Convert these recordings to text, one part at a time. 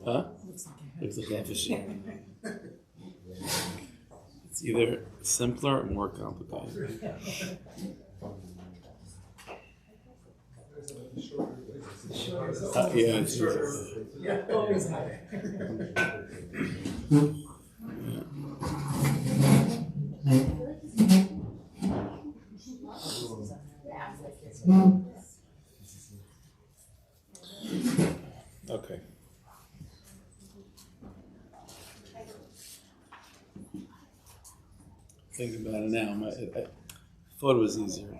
Huh? Looks like half a sheet. It's either simpler or more complicated. Yeah, it's always higher. Okay. Thinking about it now, I thought it was easier.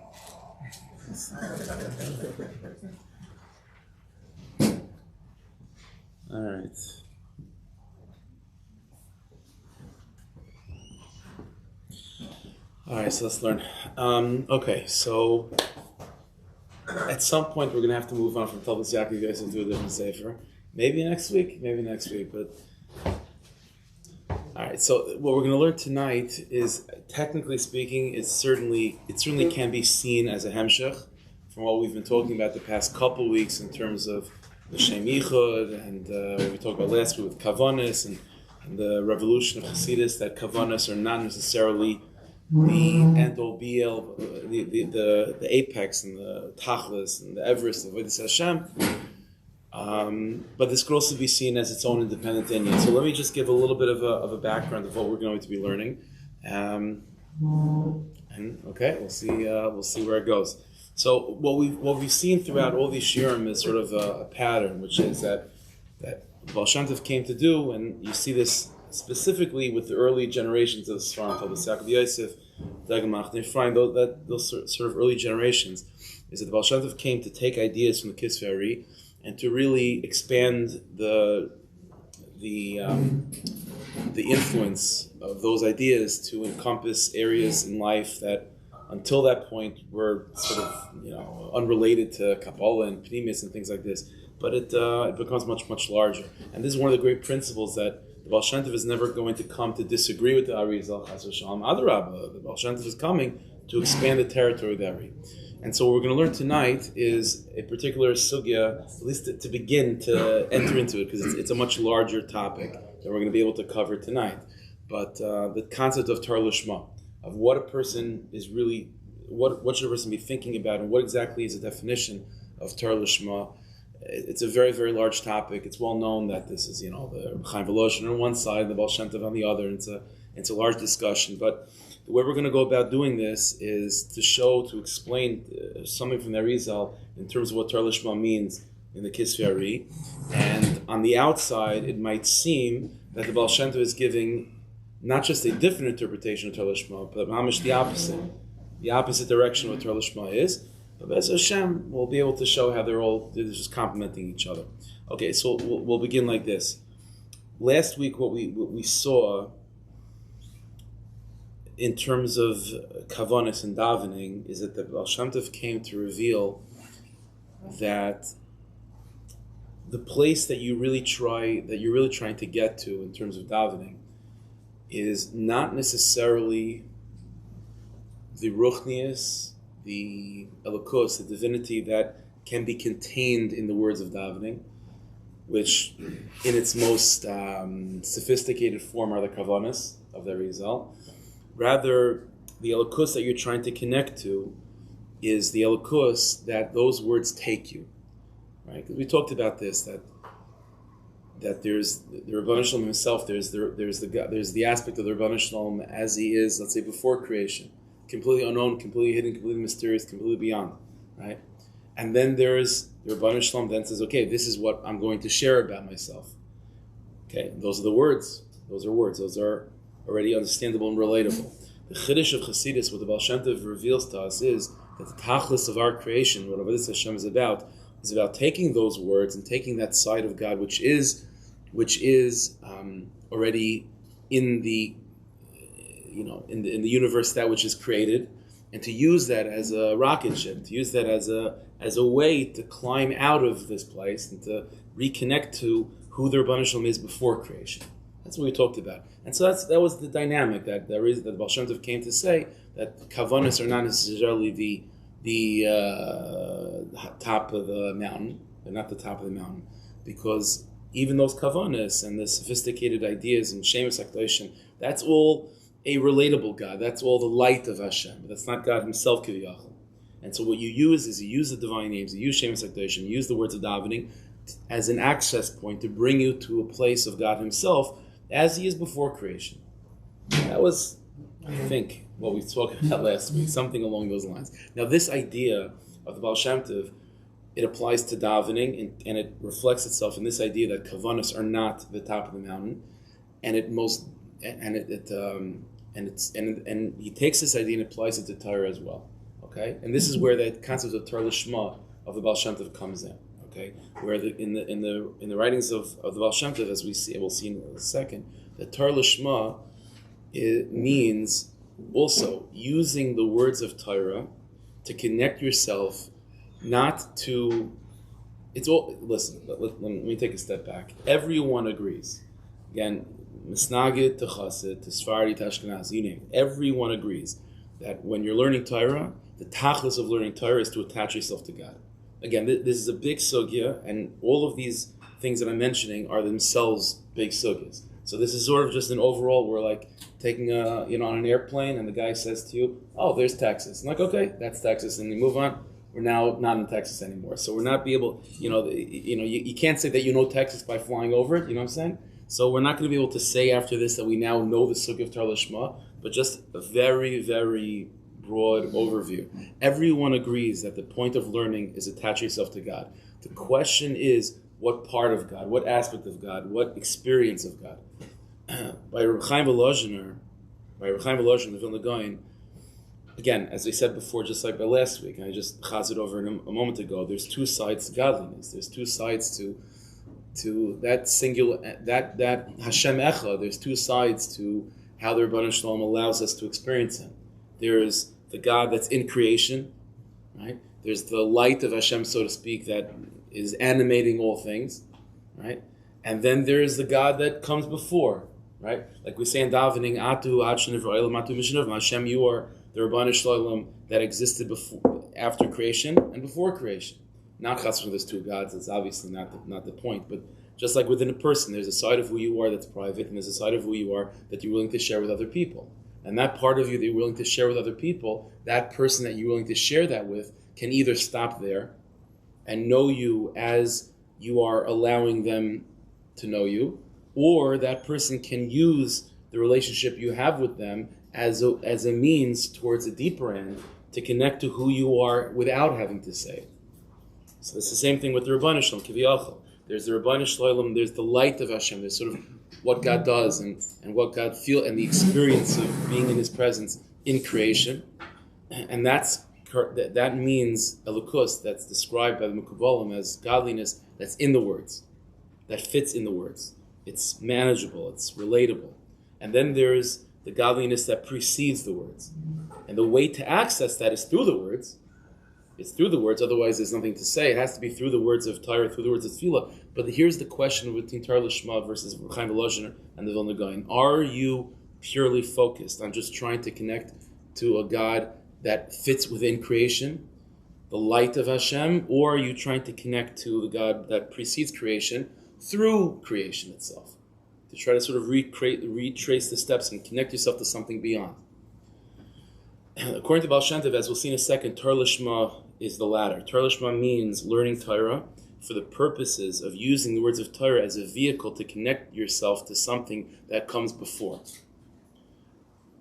All right. All right, so let's learn. Okay, so at some point we're going to have to move on from Toldos Yaakov Yosef to a different sefer. Maybe next week, but all right. So what we're going to learn tonight is, technically speaking, it certainly can be seen as a hemshech from what we've been talking about the past couple weeks in terms of the Shem Yichud and what we talked about last week with Kavanas and the revolution of Hasidus, that Kavanas are not necessarily the end-all be-all, the apex and the tachlis and the Everest of Avodas Hashem. But this could also be seen as its own independent Indian. So let me just give a little bit of a background of what we're going to be learning, and okay, we'll see where it goes. So what we've seen throughout all these shiurim is sort of a pattern, which is that Baal Shem Tov came to do, and you see this specifically with the early generations of the Sfarim, Toldos Yaakov Yosef, Dagamach, Nefraim, those sort of early generations, is that the Baal Shem Tov came to take ideas from the Kisvei Ari and to really expand the influence of those ideas to encompass areas in life that until that point were sort of unrelated to Kabbalah and Pnimis and things like this, but it becomes much larger. And this is one of the great principles, that the Baal Shem Tov is never going to come to disagree with the Arizal, Chas v'shalom. Adarabah, the Baal Shem Tov is coming to expand the territory of the Ari. And so what we're going to learn tonight is a particular sugya, at least to begin to enter into it, because it's a much larger topic that we're going to be able to cover tonight. But the concept of Tar Lishma, of what a person is really, what should a person be thinking about, and what exactly is the definition of Tar Lishma. It's a very, very large topic. It's well known that this is, the Chaim Voloshin on one side and the Baal Shem Tov on the other. It's a large discussion. But the way we're going to go about doing this is to explain something from the Arizal in terms of what Tar Lishma means in the Kisvei Ari. And on the outside, it might seem that the Baal Shem Tov is giving not just a different interpretation of Tar Lishma, but mamish the opposite direction of what Tar Lishma is. But Be'ez Hashem, we'll be able to show how they're just complementing each other. Okay, so we'll begin like this. Last week, what we saw in terms of kavanas and davening is that the Baal Shem Tov came to reveal that the place that you're really trying to get to in terms of davening is not necessarily the ruchnius, the elokus, the divinity that can be contained in the words of davening, which in its most sophisticated form are the kavanas of the Arizal. Rather, the elokus that you're trying to connect to is the elokus that those words take you, right? Because we talked about this, that there's the Rebbeinu Shalom himself, there's the aspect of the Rebbeinu Shalom as he is, let's say, before creation, completely unknown, completely hidden, completely mysterious, completely beyond, right? And then there's the Rebbeinu Shalom then says, okay, this is what I'm going to share about myself. Okay, those are the words. Those are words. Those are already understandable and relatable. The Chiddush of Chassidus, what the Baal Shem Tov reveals to us, is that the tachlis of our creation, what Avodas Hashem is about taking those words and taking that side of God, which is already in the in the universe, that which is created, and to use that as a rocket ship, to use that as a way to climb out of this place and to reconnect to who the Rebbeinu Shalom is before creation. That's what we talked about. And so that was the dynamic that the Baal Shem Tov came to say, that kavanas are not necessarily the top of the mountain. They're not the top of the mountain. because even those kavanas and the sophisticated ideas and shemus HaKadoshim, that's all a relatable God. That's all the light of Hashem. But that's not God Himself, Kiviyachal. And so what you use is you use the divine names, you use shemus HaKadoshim, you use the words of davening as an access point to bring you to a place of God Himself as He is before creation. That was, I think, what we talked about last week, something along those lines. Now, this idea of the Baal Shem Tov, it applies to davening, and it reflects itself in this idea that kavanos are not the top of the mountain, and he takes this idea and applies it to Torah as well. Okay, and this is where the concept of Torah Lishma of the Baal Shem Tov comes in. Okay, where in the writings of the Baal Shem Tov, as we'll see in a second, the Torah Lishma, it means also using the words of Torah to connect yourself, not to. It's all. Listen, let me take a step back. Everyone agrees. Again, Misnagid to Chassid to Sfardi to Ashkenaz, you name it. Everyone agrees that when you're learning Torah, the tachlis of learning Torah is to attach yourself to God. Again, this is a big sugya, and all of these things that I'm mentioning are themselves big sugyas. So this is sort of just an overall. We're like taking on an airplane, and the guy says to you, "Oh, there's Texas." I'm like, "Okay, that's Texas," and you move on. We're now not in Texas anymore, so we're not be able. You can't say that you know Texas by flying over it. You know what I'm saying? So we're not going to be able to say after this that we now know the sugya of Torah Lishma, but just a very, very broad overview. Everyone agrees that the point of learning is attach yourself to God. The question is, what part of God, what aspect of God, what experience of God? By Reb Chaim Volozhiner, the Vilna Gaon, again, as I said before, just like by last week, and I just chazed it over a moment ago, there's two sides to godliness. There's two sides to that singular, that Hashem Echad. There's two sides to how the Rebbeinu Shalom allows us to experience Him. There's the God that's in creation, right? There's the light of Hashem, so to speak, that is animating all things, right? And then there's the God that comes before, right? Like we say in davening, Atu Ad Sheniv Atu Mishnev, Hashem, you are the Rebbeinu Shalom that existed before, after creation and before creation. Not chas from those two gods. That's obviously not the point. But just like within a person, there's a side of who you are that's private, and there's a side of who you are that you're willing to share with other people. And that part of you that you're willing to share with other people, that person that you're willing to share that with, can either stop there and know you as you are allowing them to know you, or that person can use the relationship you have with them as a means towards a deeper end to connect to who you are without having to say it. So it's the same thing with the Rebbeinu Shalom, Kiviyachal. There's the Rebbeinu Shalom, there's the light of Hashem, there's sort of what God does and what God feels, and the experience of being in His presence in creation. And that means elukus, that's described by the Mekubalim as godliness that's in the words, that fits in the words. It's manageable, it's relatable. And then there's the godliness that precedes the words. And the way to access that is through the words. It's through the words, otherwise there's nothing to say. It has to be through the words of Torah, through the words of Tefillah. But here's the question between Torah Lishma versus Chaim Volozhiner and the Vilna Gaon. Are you purely focused on just trying to connect to a God that fits within creation, the light of Hashem, or are you trying to connect to the God that precedes creation through creation itself? To try to sort of retrace the steps and connect yourself to something beyond. According to Baal Shem Tov, as we'll see in a second, Torah Lishma is the latter. Torah Lishma means learning Torah for the purposes of using the words of Torah as a vehicle to connect yourself to something that comes before.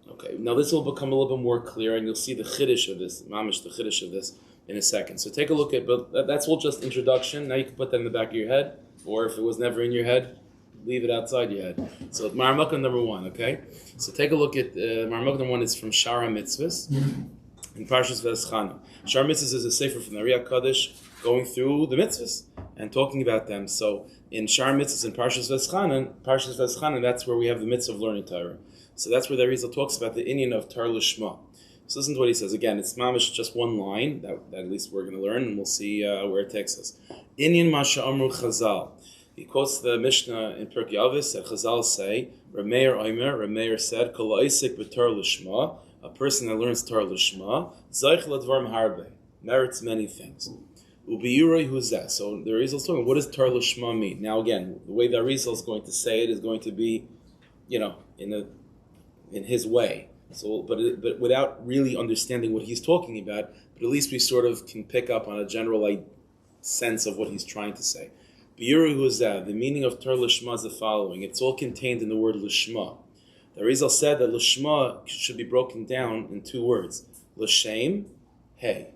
Okay, now this will become a little bit more clear, and you'll see the chiddush of this, mamish, the chiddush of this in a second. So take a look at, but that's all just introduction. Now you can put that in the back of your head, or if it was never in your head, leave it outside your head. So Maramukah number 1, okay? So take a look at, Maramukah number 1 is from Shara Mitzvahs, in Parshas V'eschana. Shara Mitzvahs is a sefer from the Riyah Kaddish, going through the mitzvahs and talking about them. So in Shara Mitzvahs in Parshas V'eschana, that's where we have the mitzvah of learning Torah. So that's where the Arizal talks about the inyan of Torah Lishma. So listen to what he says. Again, it's mamish just one line that at least we're going to learn, and we'll see where it takes us. Inyan Masha Amru Chazal. He quotes the Mishnah in Pirkei Avos that Chazal say, Rameir said, Kol ha'isik b'Torah Lishma, a person that learns Torah Lishma, Zeich ladvar harbe, merits many things. Ubiyuroi huzeh. So the Arizal is talking. What does Tar Lishma mean? Now again, the way the Arizal is going to say it is going to be, in his way. So, but without really understanding what he's talking about, but at least we sort of can pick up on a general sense of what he's trying to say. Biyuroi huzeh. The meaning of Tar Lishma is the following. It's all contained in the word Lishma. The Arizal said that Lishma should be broken down in two words. L'shem, hey.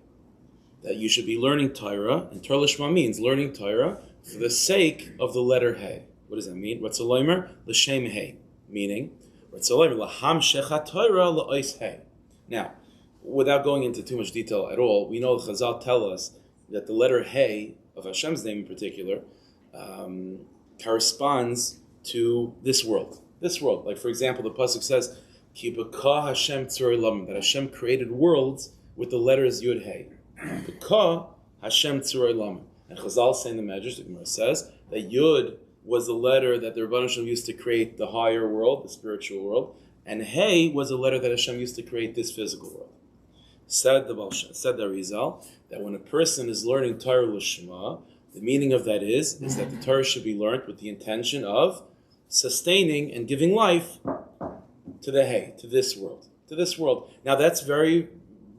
That you should be learning Torah, and Tar Lishma means learning Torah for the sake of the letter Hey. What does that mean? Ratzalomer, L'shem Hey. Meaning, Ratzalomer, L'ham Shecha Torah L'ois Hey. Now, without going into too much detail at all, we know the Chazal tell us that the letter Hey, of Hashem's name in particular, corresponds to this world. This world. Like, for example, the Pasuk says, Ki b'ka Hashem tzorei lamim, that Hashem created worlds with the letters Yud Hey. B'ka Hashem tzorei lamim. And Chazal say in the Medrash, the Gemara says, that Yud was the letter that the Rebbeinu Shalom used to create the higher world, the spiritual world, and Hey was the letter that Hashem used to create this physical world. Said the Arizal, that when a person is learning Torah L'Shma, the meaning of that is that the Torah should be learned with the intention of sustaining and giving life to the Hey, to this world. Now that's very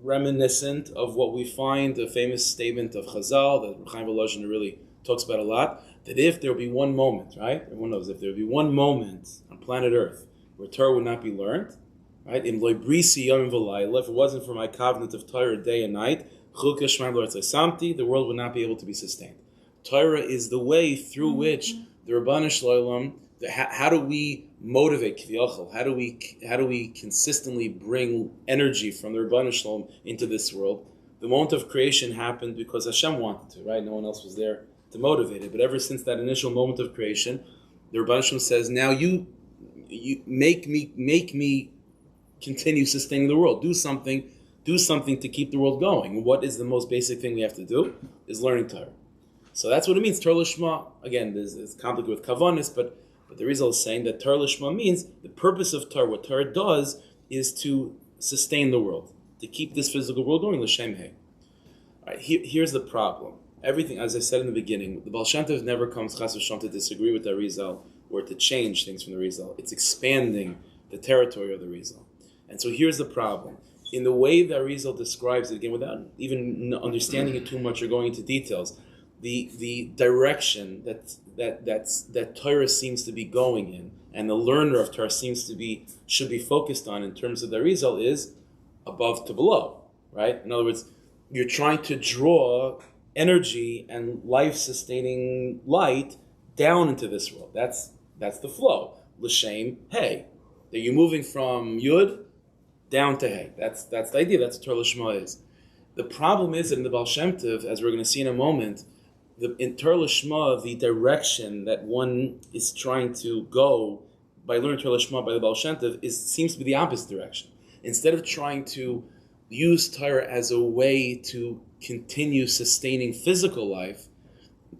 reminiscent of what we find, a famous statement of Chazal that Chaim Volozhin really talks about a lot, that if there would be one moment, right? Everyone knows, if there would be one moment on planet Earth where Torah would not be learned, right? In Lo Brisi Yom V'Layla, if it wasn't for my covenant of Torah day and night, the world would not be able to be sustained. Torah is the way through which the Rabbanu Shalom, how do we motivate K'viyachol? How do we consistently bring energy from the Rabbanu Shalom into this world? The moment of creation happened because Hashem wanted to, right? No one else was there to motivate it. But ever since that initial moment of creation, the Rabbanu Shalom says, now you make me continue sustaining the world. Do something to keep the world going. And what is the most basic thing we have to do? Is learning Torah. So that's what it means, Torah Lishma. Again, it's complicated with Kavanis, but the Rizal is saying that Torah Lishma means the purpose of Torah, what Torah does, is to sustain the world, to keep this physical world going, L'shem Hey. All right, here's the problem. Everything, as I said in the beginning, the Baal Shem Tov never comes Chas v'Shalom to disagree with the Rizal or to change things from the Rizal. It's expanding the territory of the Rizal. And so here's the problem. In the way that Rizal describes it, again, without even understanding it too much or going into details, the direction that Torah seems to be going in, and the learner of Torah should be focused on in terms of the Rizal is above to below, right? In other words, you're trying to draw energy and life-sustaining light down into this world. That's the flow. L'shem Hey. That you're moving from Yud down to Hey. That's the idea. That's what Torah Lishma is. The problem is that in the Baal Shem Tov, as we're going to see in a moment, in Torah Lishma, the direction that one is trying to go by learning Torah Lishma by the Baal Shem Tov seems to be the opposite direction. Instead of trying to use Torah as a way to continue sustaining physical life,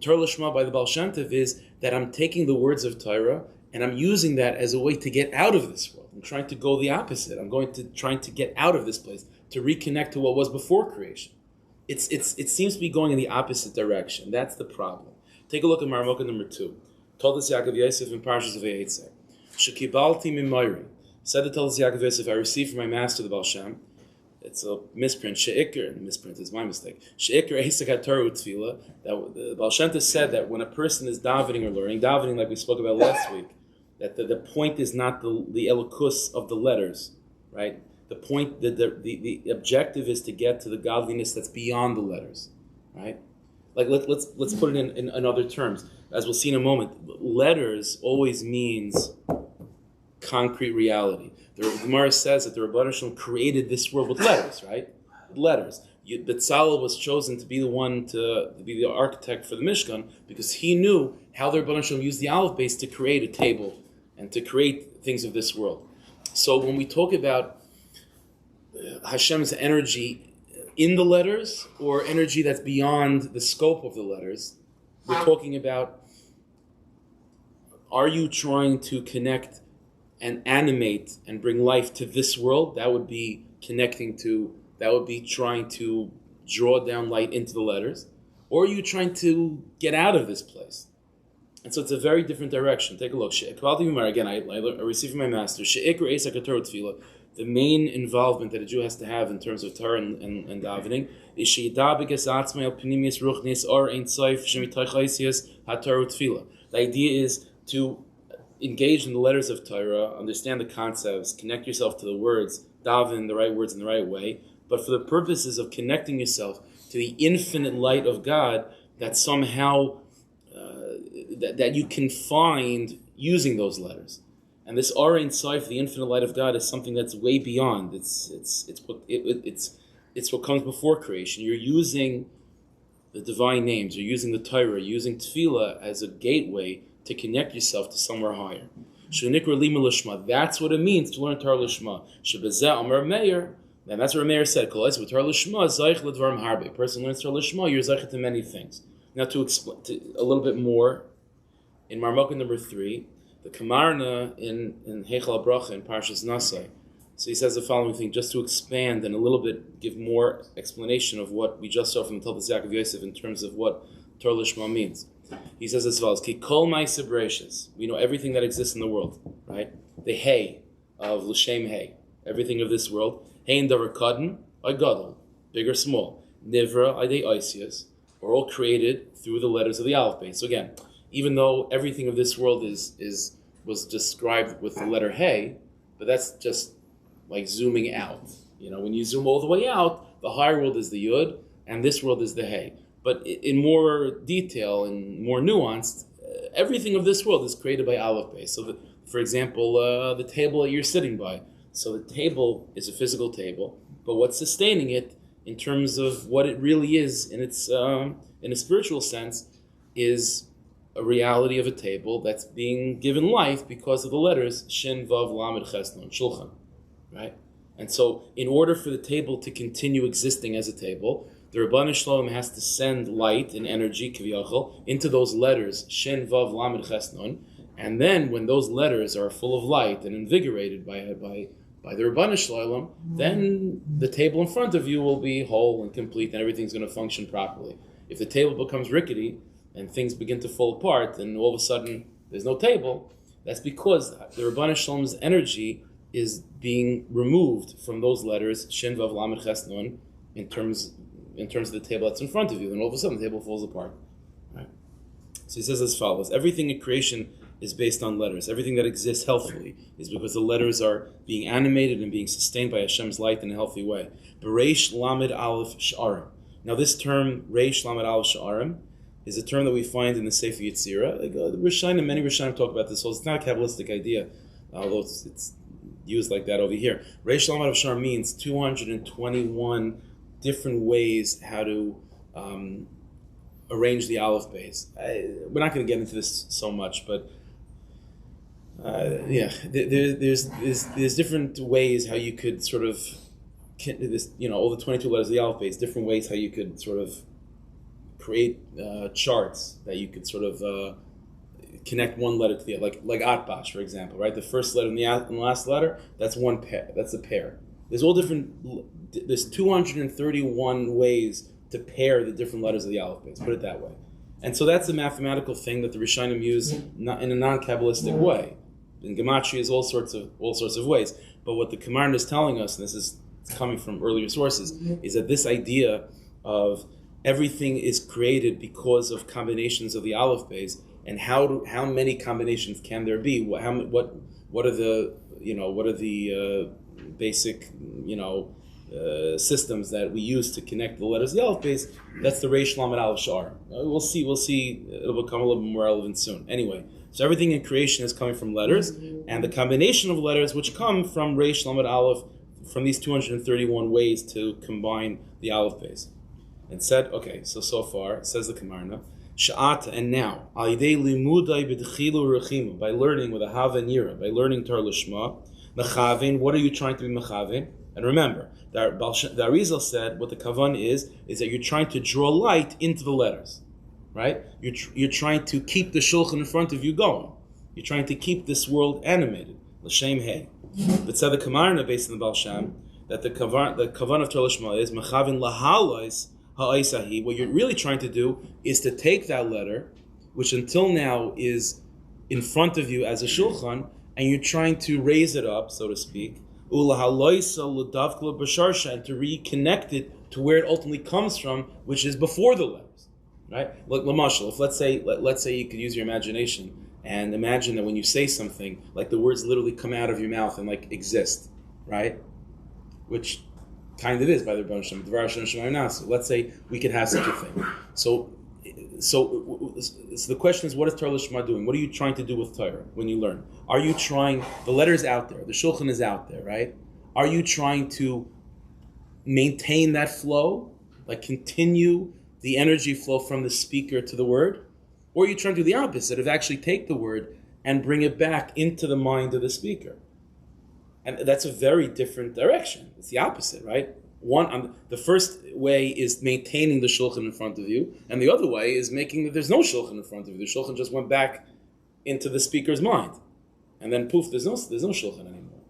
Torah Lishma by the Baal Shem Tov is that I'm taking the words of Torah and I'm using that as a way to get out of this world. I'm trying to go the opposite. I'm trying to get out of this place, to reconnect to what was before creation. It seems to be going in the opposite direction. That's the problem. Take a look at Maramoka number 2. Toldos Yaakov Yosef in Parshas Vayetze. Shekibalti mimayri. Said the Toldos Yaakov Yosef, I received from my master, the Baal Shem. It's a misprint. She'ikr, the misprint is my mistake. She'ikr eisek haTorah u'tefillah. That the Baal Shem Tov said that when a person is davening or learning, davening like we spoke about last week, that the point is not the elokus of the letters, right? The point, the objective is to get to the godliness that's beyond the letters, right? Like let's put it in other terms. As we'll see in a moment, letters always means concrete reality. The Gemara says that the Rebbeinu Shalom created this world with letters, right? With letters. Betzalel was chosen to be the one to be the architect for the Mishkan because he knew how the Rebbeinu Shalom used the Aleph base to create a table and to create things of this world. So when we talk about Hashem's energy in the letters or energy that's beyond the scope of the letters, we're talking about, are you trying to connect and animate and bring life to this world? That would be trying to draw down light into the letters. or are you trying to get out of this place? And so it's a very different direction. Take a look. Again, I received from my master. The main involvement that a Jew has to have in terms of Torah and davening is the idea is to engage in the letters of Torah, understand the concepts, connect yourself to the words, daven the right words in the right way, but for the purposes of connecting yourself to the infinite light of God that somehow that you can find using those letters. And this Arein Sof, the infinite light of God, is something that's way beyond. It's what comes before creation. You're using the divine names, you're using the Torah, you're using Tefillah as a gateway to connect yourself to somewhere higher. That's what it means to learn Torah Lishma. And that's what Meir said. A person learns Torah Lishma, you're zeichet to many things. Now to explain a little bit more, in Marmukah number 3, the Kamarna in Heichal HaBracha in Parshas Nasai. So he says the following thing, just to expand and a little bit give more explanation of what we just saw from Toldos Yaakov Yosef in terms of what Torah Lishma means. He says as follows: Ki kol ma'aseh bereishis. We know everything that exists in the world, right? The hay of l'shem hay, everything of this world. Hay and davar kadon, gadol, big or small. Nivra adei oisius, are all created through the letters of the Aleph Beis. So again, even though everything of this world was described with the letter Hey, but that's just like zooming out. When you zoom all the way out, the higher world is the Yud, and this world is the Hey. But in more detail and more nuanced, everything of this world is created by Aleph Beis. So, for example, the table that you're sitting by. So the table is a physical table, but what's sustaining it in terms of what it really is in its in a spiritual sense is a reality of a table that's being given life because of the letters Shin, Vav, Lamed, Ches, Nun, Shulchan, right? And so in order for the table to continue existing as a table, the Rebbeinu Shalom has to send light and energy, Kiviyachol, into those letters Shin, Vav, Lamed, Ches, Nun, and then when those letters are full of light and invigorated by the Rebbeinu Shalom, then the table in front of you will be whole and complete and everything's going to function properly. If the table becomes rickety and things begin to fall apart and all of a sudden there's no table, that's because the Rebbeinu Shalom's energy is being removed from those letters, Shin, Vav, Lamed, Ches, Nun, in terms of the table that's in front of you. Then all of a sudden the table falls apart. Right? So he says as follows: everything in creation is based on letters. Everything that exists healthily is because the letters are being animated and being sustained by Hashem's light in a healthy way. Bereish Lamed Aleph Sh'arim. Now this term, Reish Lamed Aleph Sh'arim, is a term that we find in the Sefer Yetzirah. Many Rishonim talk about this, so it's not a Kabbalistic idea, although it's used like that over here. Reish Lamed Aleph Sh'arim means 221 different ways how to arrange the Aleph Beis. We're not going to get into this so much, but there's different ways how you could sort of all the 22 letters of the Aleph Beis, different ways how you could sort of create charts that you could sort of connect one letter to the other, like Atbash, for example, right? The first letter and the last letter, that's one pair. That's a pair. There's 231 ways to pair the different letters of the Aleph Beis, put it that way. And so that's a mathematical thing that the Rishonim use in a non-Kabbalistic way. In Gematria is all sorts of ways. But what the Kamarna is telling us, and this is coming from earlier sources, is that this idea of everything is created because of combinations of the Aleph Beis, and how many combinations can there be? What are the basic systems that we use to connect the letters of the Aleph Beis? That's the Reish Lamed Aleph Sh'ar. We'll see. It'll become a little bit more relevant soon. Anyway, so everything in creation is coming from letters, and the combination of letters which come from Reish Lamed Aleph, from these 231 ways to combine the Aleph Beis. And said, okay, so far, says the Kamarna, Sha'at, and now, Al-Yidei Limudai B'Tchilu Rechimu, by learning with a Hava and Yira, by learning Torah Lishma, Mechavin, what are you trying to be Mechavin? And remember, the Arizal said what the kavan is that you're trying to draw light into the letters, right? You're trying to keep the shulchan in front of you going. You're trying to keep this world animated. L'shem hey. But said the Kamarna, based on the Baal Shem, that the kavan of Torah Lishma is mechavin lahalos ha'aisahi. What you're really trying to do is to take that letter, which until now is in front of you as a shulchan, and you're trying to raise it up, so to speak, and to reconnect it to where it ultimately comes from, which is before the letters, right? Like Lamashal, if let's say you could use your imagination and imagine that when you say something, like the words literally come out of your mouth and like exist, right? Which kind of is by the Rebbeinu Shem. So let's say we could have such a thing. So the question is, what is Torah Lishma doing? What are you trying to do with Torah when you learn? Are you trying, the letter is out there, the Shulchan is out there, right? Are you trying to maintain that flow, like continue the energy flow from the speaker to the word? Or are you trying to do the opposite, of actually take the word and bring it back into the mind of the speaker? And that's a very different direction. It's the opposite, right? The first way is maintaining the shulchan in front of you, and the other way is making that there's no shulchan in front of you. The shulchan just went back into the speaker's mind, and then poof, there's no shulchan anymore.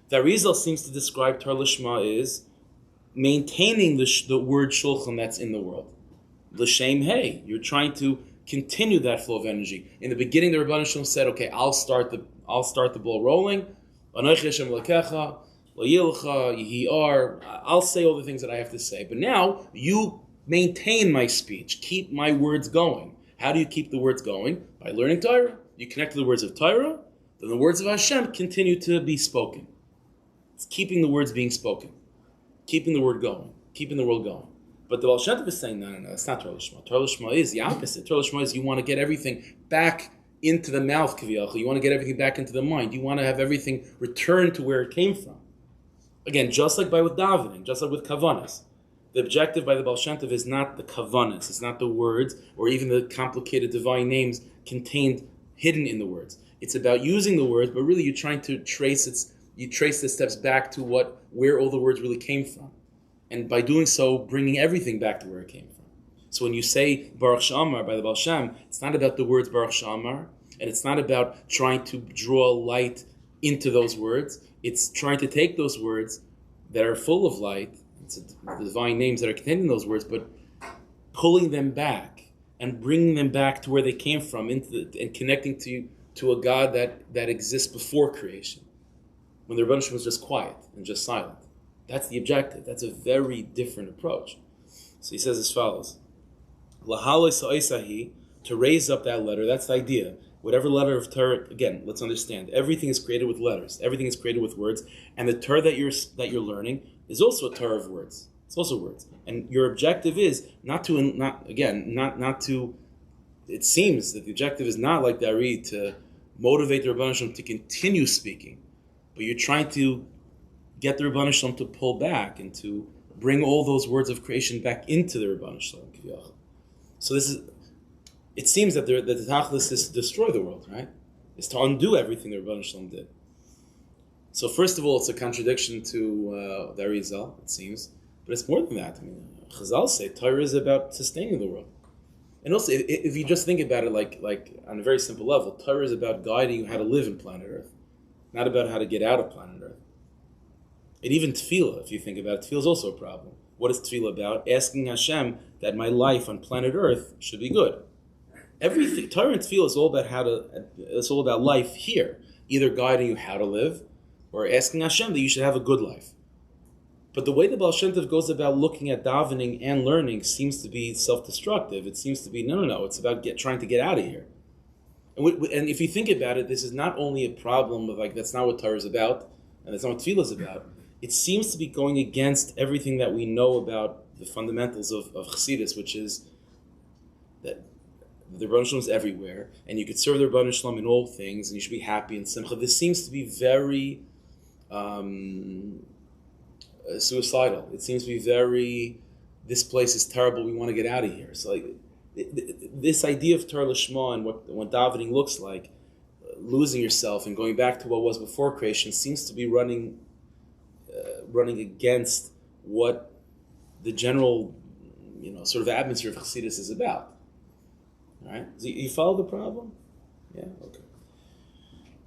The Arizal seems to describe Torah Lishma is maintaining the word shulchan that's in the world. L'shem hey, you're trying to continue that flow of energy. In the beginning, the Rebbeinu Shem said, "Okay, I'll start the ball rolling. I'll say all the things that I have to say. But now, you maintain my speech. Keep my words going. How do you keep the words going? By learning Torah. You connect to the words of Torah, then the words of Hashem continue to be spoken. It's keeping the words being spoken. Keeping the word going. Keeping the world going. But the Baal Shem Tov is saying, no, that's not Torah Lishma. Torah Lishma is the opposite. Torah Lishma is you want to get everything back into the mouth, kaviyachol. You want to get everything back into the mind. You want to have everything return to where it came from. Again, just like with davening, just like with kavanas. The objective by the Baal Shem Tov is not the kavanas, it's not the words, or even the complicated divine names hidden in the words. It's about using the words, but really you're trying to trace the steps back to where all the words really came from. And by doing so, bringing everything back to where it came from. So when you say Baruch Shamar by the Baal Shem, it's not about the words Baruch Shamar, and it's not about trying to draw light into those words. It's trying to take those words that are full of light, it's the divine names that are contained in those words, but pulling them back and bringing them back to where they came from, and connecting to a God that exists before creation, when the Rebbeinu Shem was just quiet and just silent. That's the objective. That's a very different approach. So he says as follows. To raise up that letter, that's the idea. Whatever letter of Torah, again, let's understand, everything is created with letters. Everything is created with words. And the Torah that you're learning is also a Torah of words. It's also words. And your objective is it seems that the objective is not like the Ari to motivate the Rebbeinu Shem to continue speaking, but you're trying to get the Rebbeinu Shem to pull back and to bring all those words of creation back into the Rebbeinu Shem. So it seems that the tachlis is to destroy the world, right? Is to undo everything the Rebbeinu Shem did. So first of all, it's a contradiction to the Arizal, it seems, but it's more than that. I mean, Chazal say Torah is about sustaining the world. And also, if you just think about it like on a very simple level, Torah is about guiding you how to live in planet Earth, not about how to get out of planet Earth. And even tefillah, if you think about it, tefillah is also a problem. What is tefillah about? Asking Hashem that my life on planet Earth should be good. Everything, Torah and tefillah is all about it's all about life here, either guiding you how to live, or asking Hashem that you should have a good life. But the way the Baal Shem Tov goes about looking at davening and learning seems to be self-destructive. It seems to be, no, it's about trying to get out of here. And if you think about it, this is not only a problem of that's not what Torah is about, and that's not what tefillah is about. It seems to be going against everything that we know about the fundamentals of Chassidus, which is that the Rebbeinu Shalom is everywhere, and you could serve the Rebbeinu Shalom in all things, and you should be happy in simcha. This seems to be very suicidal. It seems to be very, this place is terrible, we want to get out of here. So this idea of Torah Lishma and what davening looks like, losing yourself and going back to what was before creation, seems to be running against what the general, sort of atmosphere of Chassidus is about. All right? So you follow the problem? Yeah?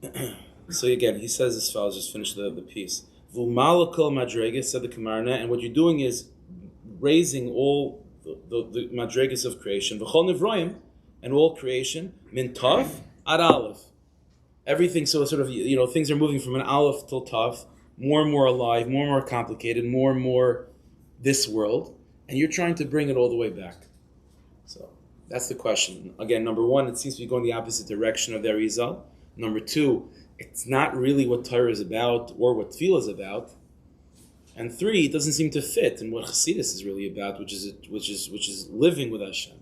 Okay. So again, he says as follows, just finish the piece. V'umalakol madrega, said the Kamarna, and what you're doing is raising all the madrigas of creation, v'chol nivroim, and all creation, min tav ad aleph. Everything, so sort of, things are moving from an aleph till tav, more and more alive, more and more complicated, more and more this world, and you're trying to bring it all the way back. So that's the question. Again, number one, it seems to be going the opposite direction of the Arizal. Number two, it's not really what Torah is about or what Tefillah is about. And three, it doesn't seem to fit in what Chassidus is really about, which is living with Hashem,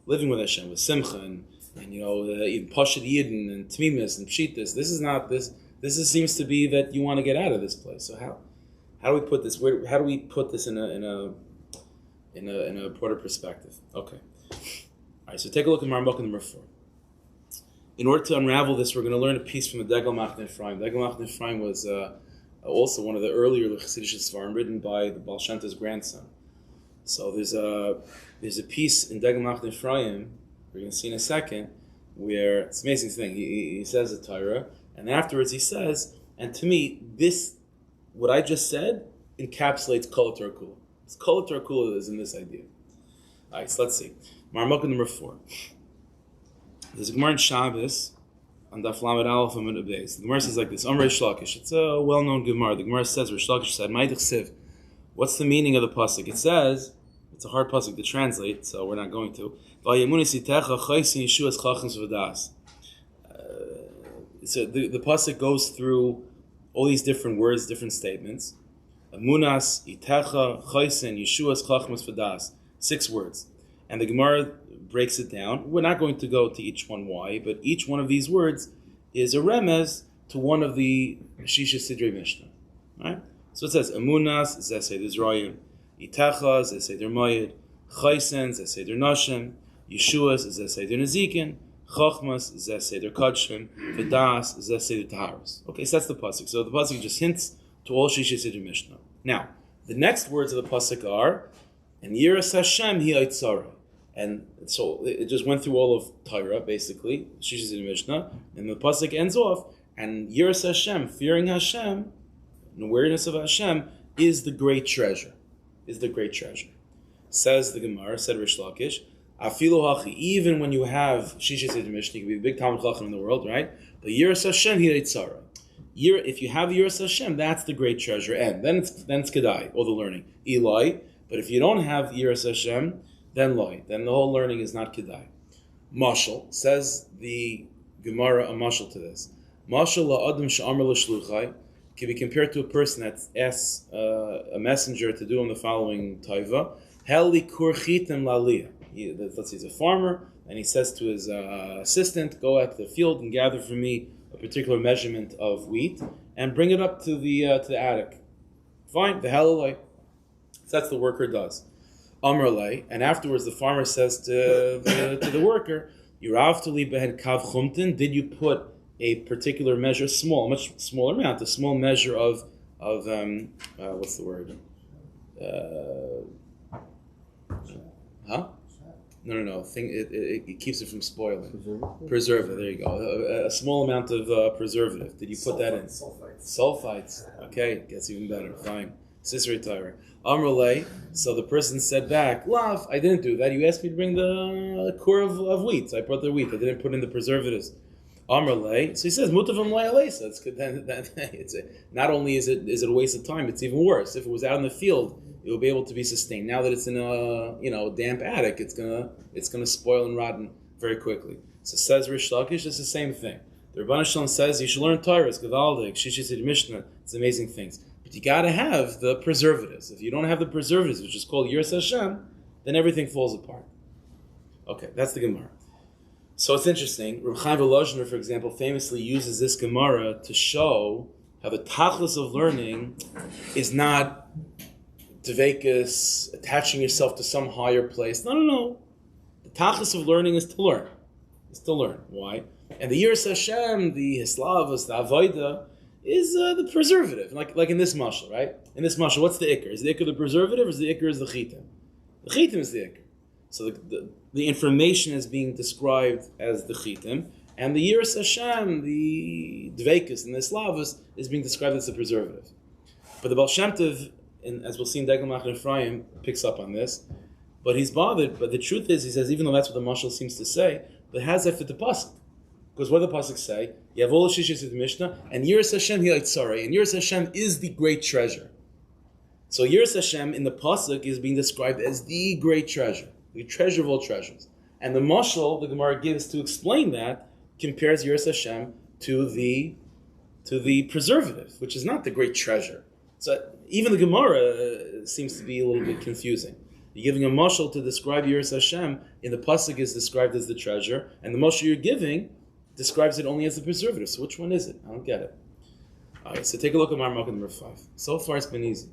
with Simcha and even Pashut Yidden and Tmimis and Pshitas. This is not this. This seems to be that you want to get out of this place. So how do we put this? How do we put this in a broader perspective? Okay. All right. So take a look at Marmuk number 4. In order to unravel this, we're going to learn a piece from the Degel Machne Ephraim. Degel Machne Ephraim was also one of the earlier Chassidish Sfarim written by the Baal Shem Tov's grandson. So there's a piece in Degel Machne Ephraim we're going to see in a second where it's an amazing thing. He says the Torah, and afterwards he says, and to me, what I just said encapsulates Kol Torah Kula. Kol Torah Kula is in this idea. All right, so let's see. Marmuk number 4. There's a Gemara in Shabbos on Daf Lamed Aleph and Beis. The Gemara says like this: Amrei Shlakish. It's a well-known Gemara. The Gemara says, Rish Lakish said, "Ma'idich Siv." What's the meaning of the pasuk? It says it's a hard pasuk to translate, so we're not going to. So the pasuk goes through all these different words, different statements. Amunas, itecha, chaysin, Yeshuas, chachmas, v'das. 6 words. And the Gemara breaks it down. We're not going to go to each one why, but each one of these words is a remez to one of the Shisha Sidrei Mishnah. Right? So it says, Amunas, Zeseder Zrayim, itecha, Zeseder Mayid, chaysin, Zeseder Nashim, Yeshuas, Zeseder Nezikin, Chachmas, Zeseder Kodshim, v'das, Zeseder Taharos. Okay, so that's the pasuk. So the pasuk just hints to all Shisha Sidrei Mishnah. Now, the next words of the pasuk are, and Yiras Hashem hi aitzara. And so it just went through all of Torah, basically, Shisha Sidrei Mishnah, and the pasuk ends off, and Yiras Hashem, fearing Hashem, an awareness of Hashem, is the great treasure. Says the Gemara, said Rish Lakish, Afilu hachi, even when you have Shisha Sidrei Mishnah, you can be the big Talmud Chacham in the world, right? But Yiras Hashem hi aitzara. If you have Yiras Hashem, that's the great treasure, and then it's Kedai, all the learning. Eloi, but if you don't have Yiras Hashem, then loy. Then the whole learning is not kedai. Mashal, says the Gemara, a mashal to this. Mashal la'adam she'amar l'shluchai can be compared to a person that asks a messenger to do him the following taiva. Heli kurchitem laliyah. Let's say he's a farmer, and he says to his assistant, go out to the field and gather for me a particular measurement of wheat, and bring it up to the attic. Fine, the halilai. So that's the worker does. Amrlei, and afterwards the farmer says to the worker, Yuravtuli behed kav chumtin, did you put a particular measure, much smaller amount, a small measure of what's the word? No. It keeps it from spoiling. Preservative. There you go. A small amount of preservative. Did you put that in? Sulfites. Okay, gets even better. Fine. Sisri Torah. Amrulay, so the person said back, Lav, I didn't do that. You asked me to bring the core of wheat. So I brought the wheat. I didn't put in the preservatives. Amrulay, so he says, Mutavam Layalesa. That's good. Not only is it a waste of time, it's even worse. If it was out in the field, it will be able to be sustained. Now that it's in a damp attic, it's gonna spoil and rotten very quickly. So says Rish Lakish, it's the same thing. The Rebbeinu Shalom says you should learn Torah, it's Gavaldik, Shisha Sidrei Mishnah, it's amazing things. But you got to have the preservatives. If you don't have the preservatives, which is called Yiras Hashem, then everything falls apart. Okay, that's the Gemara. So it's interesting. Reb Chaim Volozhiner, for example, famously uses this Gemara to show how the tachlis of learning is not dveikus, attaching yourself to some higher place. No. The tachlis of learning is to learn. Why? And the Yiras Hashem, the Hislavas, the Avodah, is the preservative, like in this mashal, right? In this mashal, what's the ikr? Is the ikr the preservative, or is the ikr is the chitim? The chitim is the ikr. So the information is being described as the chitim, and the Yiras Hashem, the dveikus and the slavas, is being described as the preservative. But the Baal Shem Tov, as we'll see in Degel Machne Ephraim, picks up on this. But he's bothered. But the truth is, he says, even though that's what the mashal seems to say, but how does that fit the pasuk? Because what do the pasuk say? You have all the shishis of the Mishnah, and Yiras Hashem Hilatzarei, and Yiras Hashem is the great treasure. So Yiras Hashem in the pasuk is being described as the great treasure, the treasure of all treasures. And the mashal the Gemara gives to explain that compares Yiras Hashem to the preservative, which is not the great treasure. So even the Gemara seems to be a little bit confusing. You're giving a mashal to describe Yiras Hashem, in the pasuk is described as the treasure, and the mashal you're giving describes it only as the preservative. So which one is it? I don't get it. All right, so take a look at Marmukah number 5. So far it's been easy.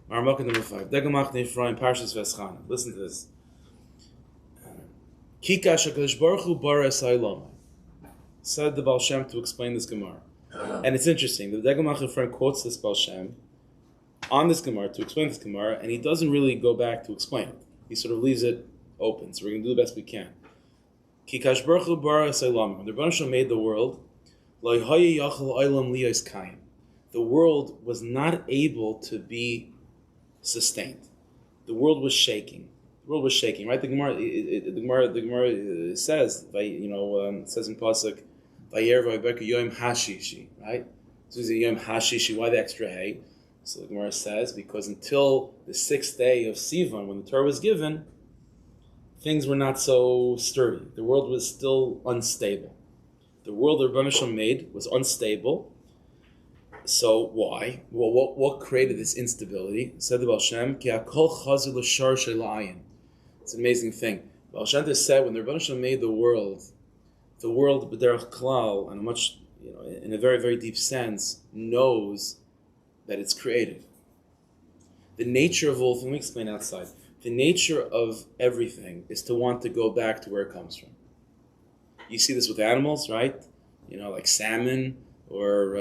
Marmukah number 5. Degamach Nefraim Parshas Veschana. Listen to this. Kikash HaKadosh Baruch Hu bara es ha'olam. Said the Baal Shem to explain this Gemara. And it's interesting. The Degamach Nefraim quotes this Baal Shem on this Gemara to explain this Gemara, and he doesn't really go back to explain it. He sort of leaves it open. So we're going to do the best we can. Kikash Baruch Hu bara es ha'olam. When the Rebbeinu Shalom made the world, lo hayeh yachal olam liyos kayim. The world was not able to be sustained. The world was shaking. The world was shaking, right? The Gemara says, it says in pasuk, "Vayer v'aybeku yom hashishi," right? So it's yom hashishi. Why the extra hay? So the Gemara says because until the 6th day of Sivan, when the Torah was given, things were not so sturdy. The world was still unstable. The world the Rebbeinu Shalom made was unstable. So why? Well, what created this instability? Said the Baal Shem, Ki hakol chazu l'shar shel ha'ayin. It's an amazing thing. Baal Shem said when the Rebbeinu Shalom made the world b'derech klal, and much, in a very, very deep sense, knows that it's created. The nature of all things, let me explain outside. The nature of everything is to want to go back to where it comes from. You see this with animals, right? Like salmon or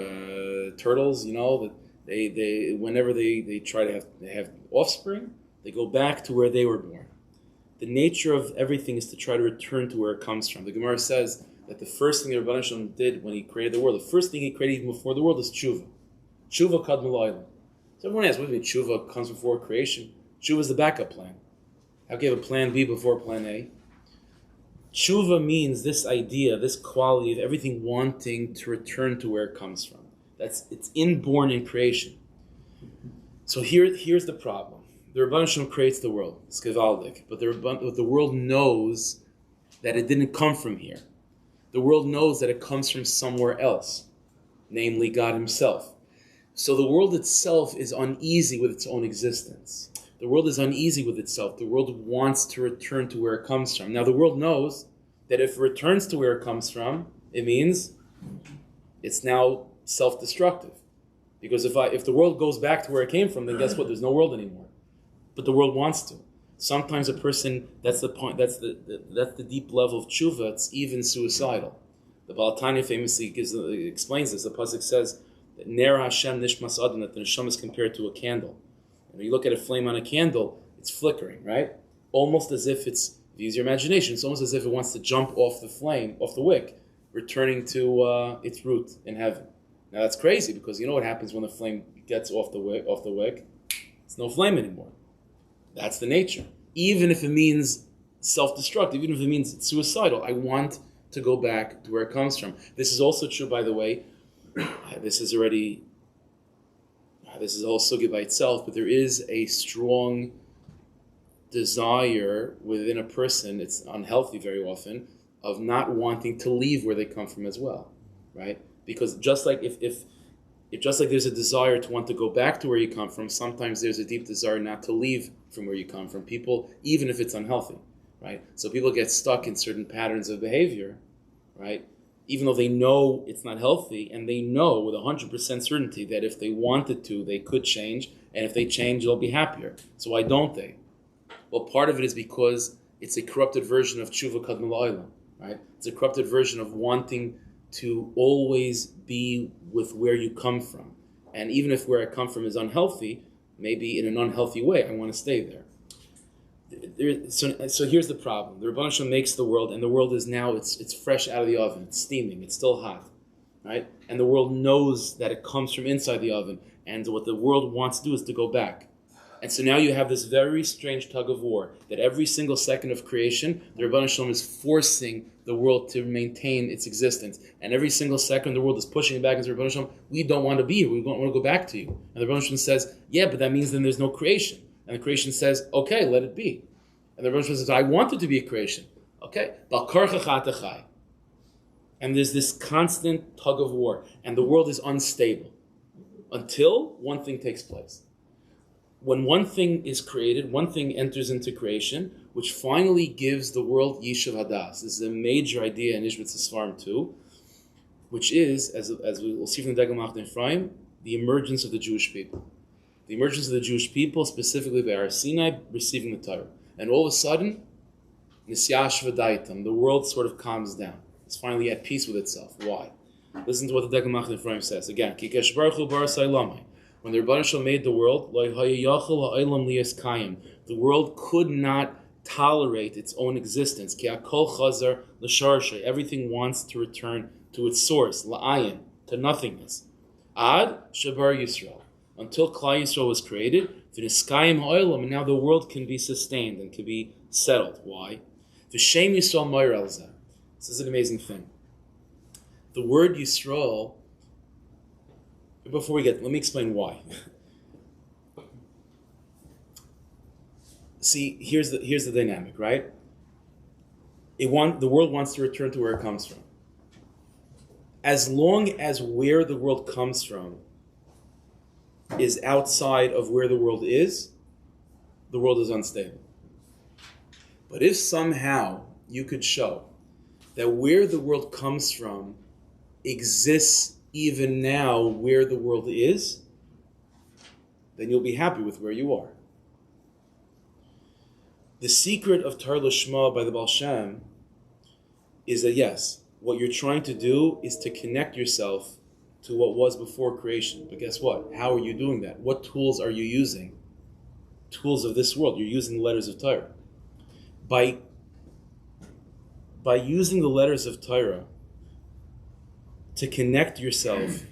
turtles. That they whenever they try to have offspring, they go back to where they were born. The nature of everything is to try to return to where it comes from. The Gemara says that the first thing the Rebbeinu Shalom did when he created the world, the first thing he created even before the world is tshuva. Tshuva kadma l'olam. So everyone asks, what do you mean tshuva comes before creation? Tshuva is the backup plan. How can you have a plan B before plan A? Tshuva means this idea, this quality of everything wanting to return to where it comes from. It's inborn in creation. So here's the problem. The Rebbeinu Shalom creates the world. It's gewaldig. But the world knows that it didn't come from here. The world knows that it comes from somewhere else, namely God Himself. So the world itself is uneasy with its own existence. The world is uneasy with itself. The world wants to return to where it comes from. Now the world knows that if it returns to where it comes from, it means it's now self-destructive. Because if the world goes back to where it came from, then guess what? There's no world anymore. But the world wants to. Sometimes a person, that's the point, that's the deep level of tshuva, it's even suicidal. The Baal Tanya famously explains this. The pasuk says that Ner Hashem Nishmas Adam, that the neshama is compared to a candle. And when you look at a flame on a candle, it's flickering, right? Almost as if it's, if you use your imagination, it's almost as if it wants to jump off the flame, off the wick, returning to its root in heaven. Now that's crazy because you know what happens when the flame gets off the wick? It's no flame anymore. That's the nature. Even if it means self-destructive, even if it means it's suicidal, I want to go back to where it comes from. This is also true, by the way. This is all sugi by itself, but there is a strong desire within a person, it's unhealthy very often, of not wanting to leave where they come from as well, right? Because just like if there's a desire to want to go back to where you come from, sometimes there's a deep desire not to leave from where you come from. People, even if it's unhealthy, right? So people get stuck in certain patterns of behavior, right? Even though they know it's not healthy, and they know with 100% certainty that if they wanted to, they could change, and if they change, they'll be happier. So why don't they? Well, part of it is because it's a corrupted version of tshuva kadma l'olam, right? It's a corrupted version of wanting to always be with where you come from. And even if where I come from is unhealthy, maybe in an unhealthy way, I want to stay there. So here's the problem. The Rebbeinu Shalom makes the world, and the world is now, it's fresh out of the oven. It's steaming. It's still hot, right? And the world knows that it comes from inside the oven. And what the world wants to do is to go back. And so now you have this very strange tug of war that every single second of creation, the Rebbeinu Shalom is forcing the world to maintain its existence. And every single second, the world is pushing it back into the Rebbeinu Shalom. We don't want to be here. We don't want to go back to you. And the Rebbeinu Shalom says, yeah, but that means then there's no creation. And the creation says, okay, let it be. And the Rebbeinu Shalom says, I want it to be a creation. Okay. And there's this constant tug of war. And the world is unstable until one thing takes place. When one thing is created, one thing enters into creation, which finally gives the world Yishuv Hadas. This is a major idea in Ishbitz Sfarm too, which is, as we will see from the Degel Machne Ephraim, the emergence of the Jewish people. The emergence of the Jewish people, specifically by Har Sinai, receiving the Torah. And all of a sudden, Nisyash V'daitam, the world sort of calms down. It's finally at peace with itself. Why? Listen to what the Degel Machne Ephraim says. Again, Kikesh Baruch Hu Bar Sailamai. When the Rebbeinu Shalom made the world, the world could not tolerate its own existence. Everything wants to return to its source, la'ayin, to nothingness. Ad shabar Yisrael, until Klal Yisrael was created, and now the world can be sustained and can be settled. Why? V'shem Yisrael moir elzeh. This is an amazing thing. The word Yisrael. Before we get, let me explain why. See, here's the dynamic, right? The world wants to return to where it comes from. As long as where the world comes from is outside of where the world is unstable. But if somehow you could show that where the world comes from exists even now where the world is, then you'll be happy with where you are. The secret of Tar Lishma by the Baal Shem is that yes, what you're trying to do is to connect yourself to what was before creation. But guess what? How are you doing that? What tools are you using? Tools of this world. You're using the letters of Torah. By using the letters of Torah to connect yourself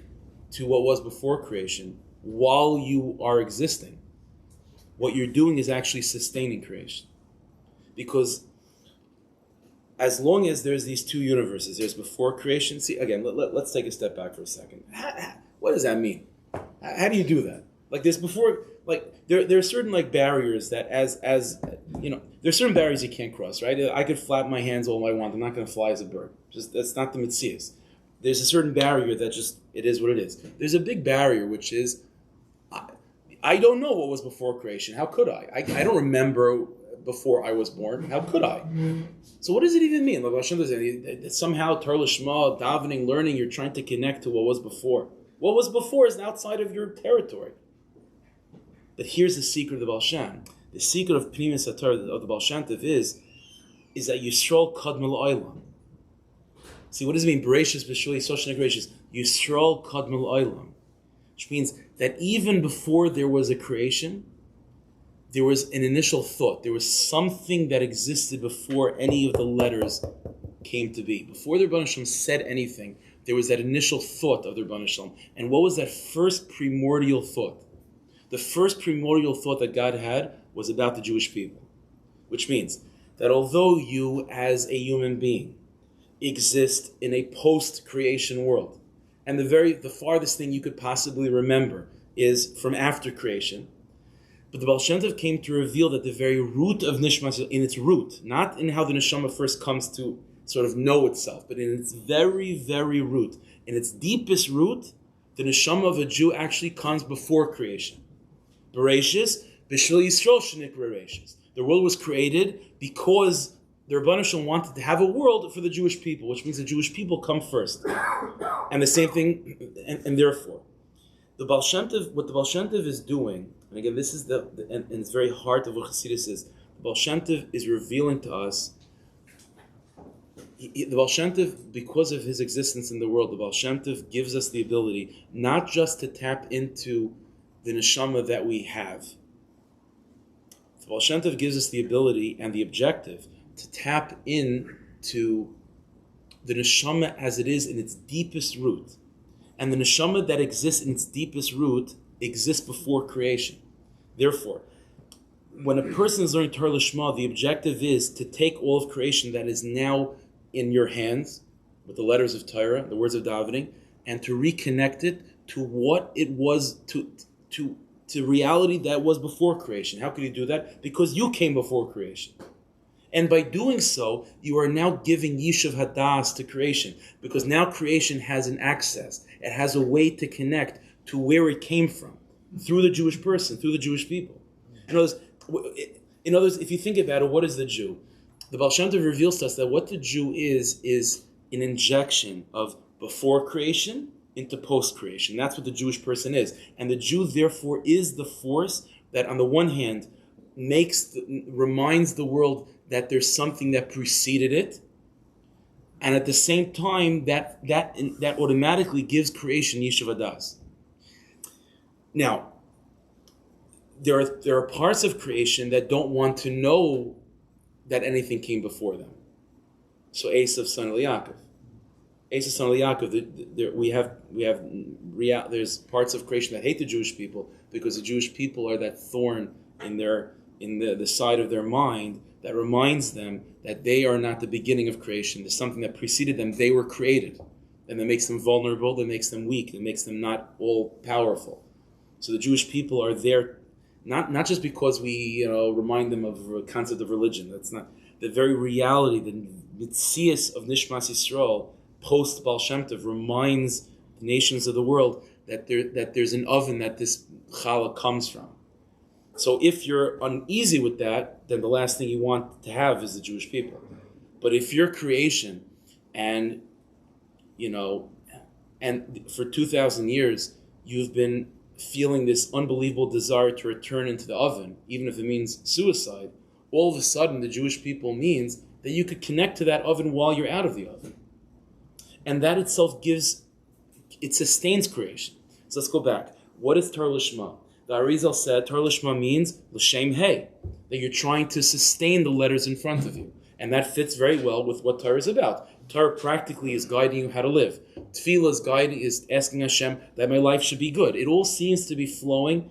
to what was before creation while you are existing, what you're doing is actually sustaining creation. Because as long as there's these two universes, there's before creation. See, again, let's take a step back for a second. What does that mean? How do you do that? Like there's before, like there are certain like barriers that as you know, there's certain barriers you can't cross, right? I could flap my hands all I want. I'm not going to fly as a bird. Just that's not the Metzias. There's a certain barrier that just, it is what it is. There's a big barrier, which is, I don't know what was before creation. How could I? I don't remember before I was born. How could I? So what does it even mean? Like somehow, Tar Lishma, davening, learning, you're trying to connect to what was before. What was before is outside of your territory. But here's the secret of the Baal Shem. The secret of Pnimis HaTorah of the Baal Shem Tov is that Yisrael Kadmel Olam. See, what does it mean? Bereshis b'shuli Soshna Bereshis. Yisrael Kadmel Olam. Which means that even before there was a creation, there was an initial thought. There was something that existed before any of the letters came to be. Before the Rebbeinu Shalom said anything, there was that initial thought of the Rebbeinu Shalom. And what was that first primordial thought? The first primordial thought that God had was about the Jewish people. Which means that although you, as a human being, exist in a post-creation world, and the farthest thing you could possibly remember is from after creation, but the Baal Shem Tov came to reveal that the very root of Nishma, in its root, not in how the Neshama first comes to sort of know itself, but in its very, very root, in its deepest root, the Neshama of a Jew actually comes before creation. Bereshis, B'shul Yisrael Shenik Bereshis. The world was created because the Rebbeinu Shalom wanted to have a world for the Jewish people, which means the Jewish people come first. And the same thing, and therefore, the Baal Shem Tov, what the Baal Shem Tov is doing, and again, this is and it's very heart of what Chassidus is, the Baal Shem Tov is revealing to us, the Baal Shem Tov, because of his existence in the world, the Baal Shem Tov gives us the ability not just to tap into the neshama that we have. The Baal Shem Tov gives us the ability and the objective to tap into the neshama as it is in its deepest root. And the neshama that exists in its deepest root exists before creation. Therefore, when a person is learning Torah Lishma, the objective is to take all of creation that is now in your hands, with the letters of Torah, the words of davening, and to reconnect it to what it was, to reality that was before creation. How could you do that? Because you came before creation. And by doing so, you are now giving Yishuv Hadas to creation, because now creation has an access. It has a way to connect to where it came from, through the Jewish person, through the Jewish people. In other words, if you think about it, what is the Jew? The Baal Shem Tov reveals to us that what the Jew is an injection of before creation into post-creation. That's what the Jewish person is. And the Jew, therefore, is the force that, on the one hand, reminds the world that there's something that preceded it, and at the same time, that automatically gives creation Yishuv Hadas. Now, there are parts of creation that don't want to know that anything came before them. So Esav, son of Yaakov. Esav, son of Yaakov. There's parts of creation that hate the Jewish people because the Jewish people are that thorn in the side of their mind that reminds them that they are not the beginning of creation. There's something that preceded them. They were created, and that makes them vulnerable. That makes them weak. That makes them not all powerful. So the Jewish people are there. Not just because we remind them of a concept of religion. That's not the very reality. The mitzias of Nishmas Yisrael post Baal Shem Tov reminds the nations of the world that there's an oven that this challah comes from. So if you're uneasy with that, then the last thing you want to have is the Jewish people. But if you're creation, and for 2,000 years you've been feeling this unbelievable desire to return into the oven, even if it means suicide, all of a sudden the Jewish people means that you could connect to that oven while you're out of the oven. And that itself sustains creation. So let's go back. What is Torah Lishma? The Arizal said Torah Lishma means L'Shem Hey, that you're trying to sustain the letters in front of you. And that fits very well with what Torah is about. Torah practically is guiding you how to live. Tefillah is asking Hashem that my life should be good. It all seems to be flowing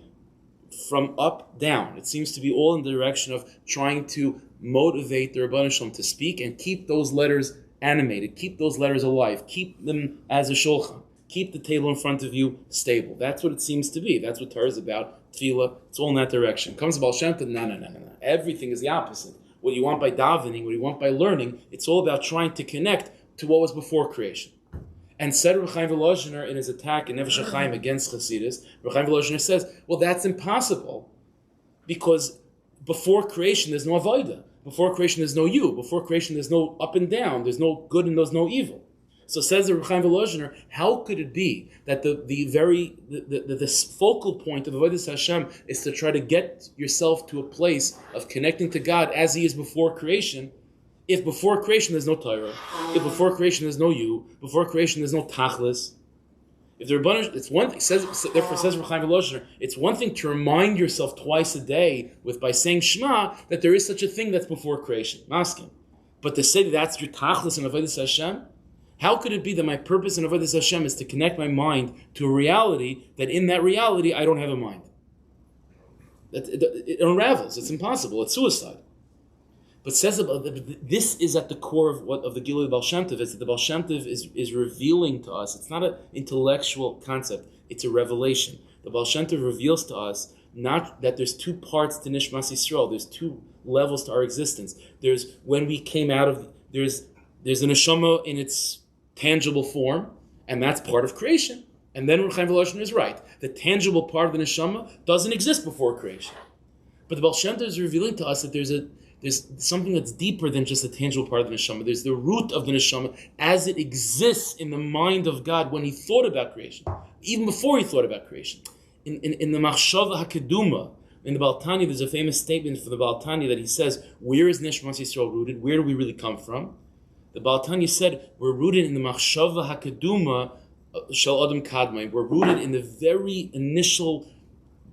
from up down. It seems to be all in the direction of trying to motivate the Rebbeinu Shalom to speak and keep those letters animated, keep those letters alive, keep them as a shulchan, keep the table in front of you stable. That's what it seems to be. That's what Torah is about. Tefillah, it's all in that direction. Comes Baal Shem Tov, no. Everything is the opposite. What you want by davening, what you want by learning, it's all about trying to connect to what was before creation. And said Reb Chaim Volozhiner in his attack in Nefesh HaChaim against Chassidus, Reb Chaim Volozhiner says, well, that's impossible because before creation there's no avodah. Before creation there's no you. Before creation there's no up and down. There's no good and there's no evil. So says the Reb Chaim Volozhiner, how could it be that the focal point of Avodas Hashem is to try to get yourself to a place of connecting to God as He is before creation? If before creation there's no Torah, if before creation there's no you, before creation there's no Tachlis, if the Rebbeinu, it's one thing. Therefore, says Reb Chaim Volozhiner, it's one thing to remind yourself twice a day by saying Shema that there is such a thing that's before creation, masking. But to say that's your Tachlis and Avodas Hashem. How could it be that my purpose in Avodas Hashem is to connect my mind to a reality that in that reality I don't have a mind? It unravels. It's impossible. It's suicide. But says about this is at the core of the Gilui Baal Shem Tov. Is that the Baal Shem Tov is revealing to us. It's not an intellectual concept. It's a revelation. The Baal Shem Tov reveals to us not that there's two parts to Nishmas Yisrael. There's two levels to our existence. There's when we came out of there's a neshama in its tangible form, and that's part of creation. And then Reb Chaim Volozhiner is right. The tangible part of the neshama doesn't exist before creation. But the Baal Shem Tov is revealing to us that there's something that's deeper than just the tangible part of the neshama. There's the root of the neshama as it exists in the mind of God when He thought about creation, even before He thought about creation. In the Machshava HaKeduma, in the Baal Tanya, there's a famous statement for the Baal Tanya that he says, where is Nishmas Yisrael rooted? Where do we really come from? The Baal Tanya said, we're rooted in the Machshava HaKeduma Shel Adam Kadmai. We're rooted in the very initial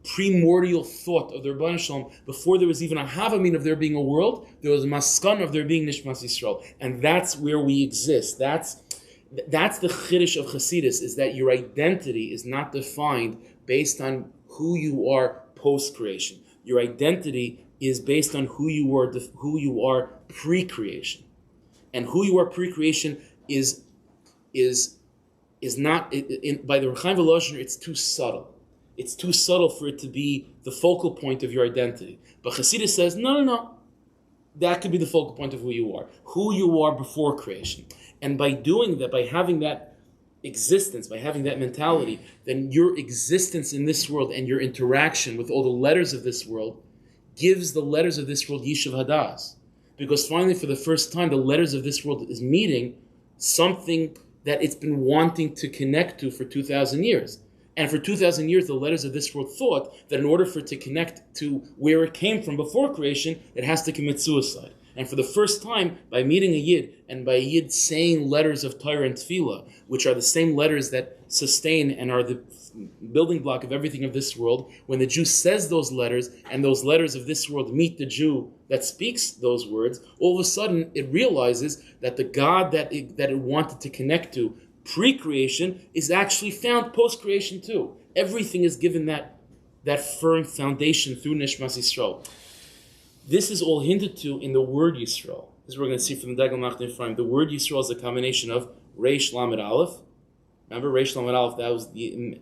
primordial thought of the Rebbeinu Shalom. Before there was even a Havamin of there being a world, there was a Maskan of there being Nishmas Yisrael. And that's where we exist. That's the Chiddush of Chassidus, is that your identity is not defined based on who you are post-creation. Your identity is based on who you are pre-creation, and who you are pre-creation is not by the Rechaim Volozhiner. It's too subtle. It's too subtle for it to be the focal point of your identity. But Chassidus says, no. That could be the focal point of who you are before creation. And by doing that, by having that existence, by having that mentality, then your existence in this world and your interaction with all the letters of this world gives the letters of this world Yishuv Hadas. Because finally, for the first time, the letters of this world is meeting something that it's been wanting to connect to for 2,000 years. And for 2,000 years, the letters of this world thought that in order for it to connect to where it came from before creation, it has to commit suicide. And for the first time, by meeting a Yid, and by a Yid saying letters of Torah and Tefillah, which are the same letters that sustain and are the building block of everything of this world, when the Jew says those letters, and those letters of this world meet the Jew that speaks those words, all of a sudden it realizes that the God that it wanted to connect to pre-creation is actually found post-creation too. Everything is given that firm foundation through Nishmas Yisrael. This is all hinted to in the word Yisrael. This is what we're going to see from the Degel Machne Ephraim. The word Yisrael is a combination of Reish Lamed Aleph. Remember, Reish Lamed Aleph, that was the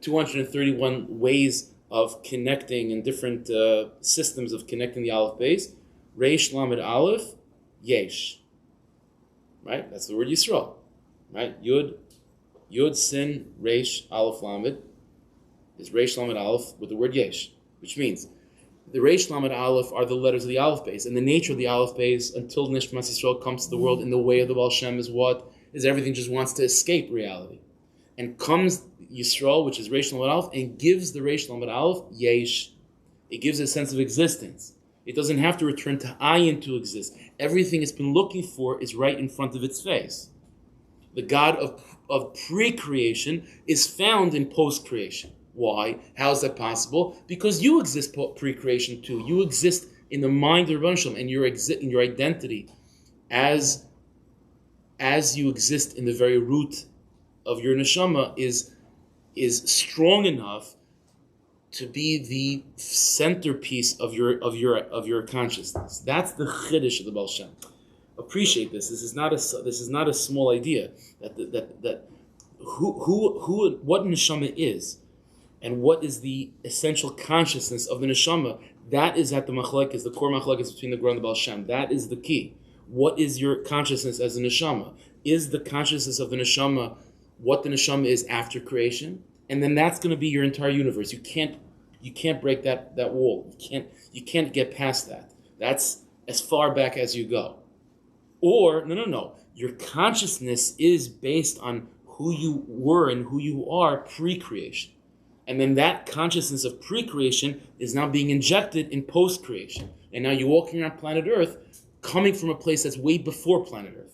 231 ways of connecting and different systems of connecting the Aleph base. Reish Lamed Aleph, Yesh. Right? That's the word Yisrael. Right? Yud, Sin, Reish, Aleph, Lamed is Reish Lamed Aleph with the word Yesh, which means the Reish Lamed Aleph are the letters of the Aleph base, and the nature of the Aleph base until Nishmas Yisrael comes to the world in the way of the Baal Shem is what? Is everything just wants to escape reality. And comes Yisrael, which is Reish Lamed Aleph, and gives the Reish Lamed Aleph Yesh. It gives a sense of existence. It doesn't have to return to ayin to exist. Everything it's been looking for is right in front of its face. The God of pre-creation is found in post-creation. Why? How is that possible? Because you exist pre-creation too. You exist in the mind of Rebbeinu Shalom, and your identity as you exist in the very root of your neshama is strong enough to be the centerpiece of your consciousness. That's the chiddush of the Baal Shem. Appreciate this. This is not a small idea. That what neshama is, and what is the essential consciousness of the neshama. That is at the machlekes, the core machlekes between the Gra and the Baal Shem. That is the key. What is your consciousness as a neshama? Is the consciousness of the neshama what the neshama is after creation? And then that's going to be your entire universe. You can't break that wall. You can't get past that. That's as far back as you go. Or, no. Your consciousness is based on who you were and who you are pre-creation. And then that consciousness of pre-creation is now being injected in post-creation. And now you're walking around planet Earth coming from a place that's way before planet Earth.